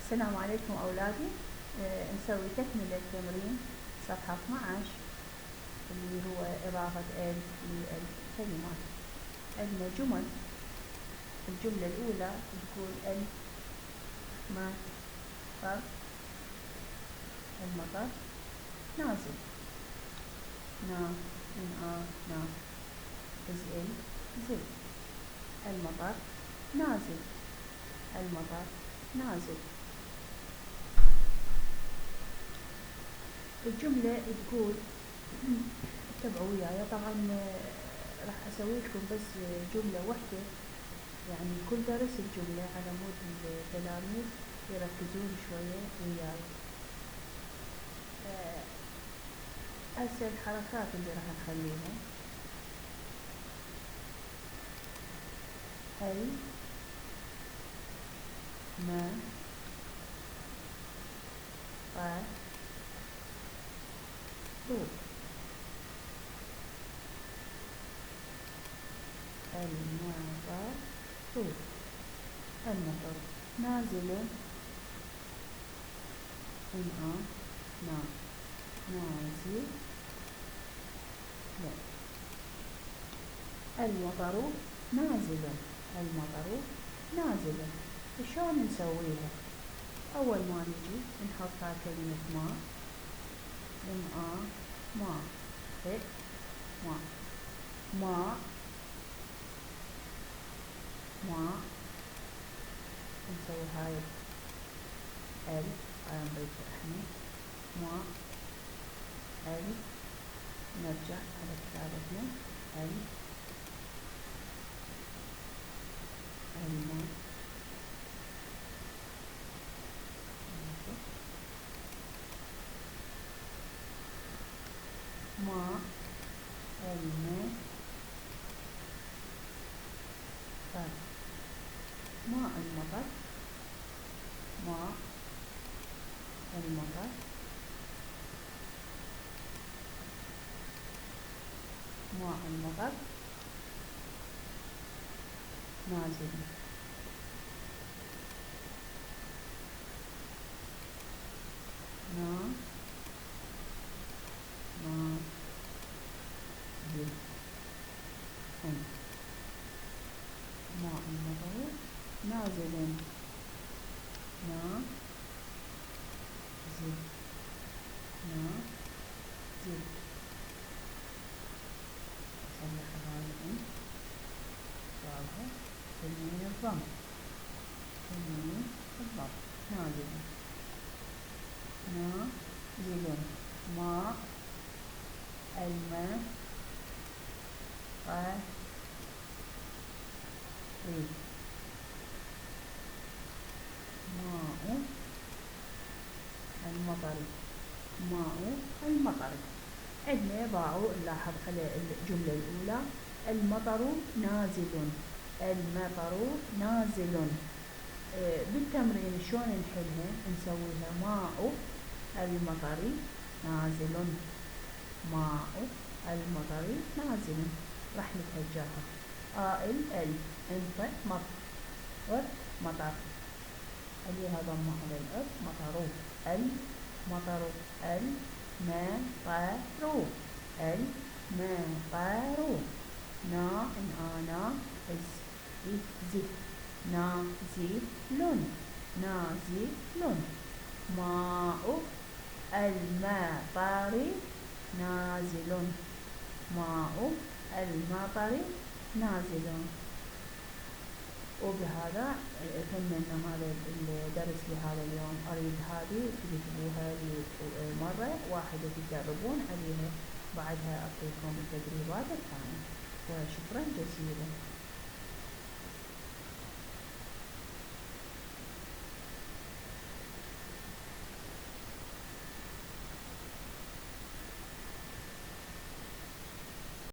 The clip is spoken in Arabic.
السلام عليكم أولادي. نسوي تكملة تمرين صفحة 12 اللي هو إضافة ال للكلمات. عندنا جمل. الجملة الأولى تقول المطر نازل. نا زل. المطر نازل. المطر نازل. الجملة تقول اتبعوا وياي. طبعا راح اسوي لكم بس جملة واحدة، يعني كل درس الجملة على مود التلاميذ يركزون شوية وياي. هسه الحركات اللي راح نخليها: المطر نازل. نازل. المطر نازل. المطر نازل. شلون نسويها؟ أول ما نجي نحطها كلمة ماء. ماء. نسوي هاي نضيف احنا ماء. نرجع على كتابتنا. الماء. ماء الماء ماء المطر. ماء المطر. ماء المطر نازل. ماء المطر نازل. نازل. أصلح هاي واضحة. تنوين الضم. نازل. ماء الماء ماء المطر. عندنا باعوا. نلاحظ على الجملة الأولى المطر نازل. المطر نازل. بالتمرين شلون نحلها؟ نسويها ماء المطر نازل. ماء المطر نازل. راح نتوجهها انت مطر عليها ضمة على الأب. مطر. المطر. المطر. المطر. نازل. ماء المطر نازل. ماء المطر نازل. وبهذا تممنا هذا الدرس لهذا اليوم. أريد هذه تكتبوها لي مرة واحدة تجربون عليها، بعدها أعطيكم التدريبات الثانية. وشكرا جزيلا.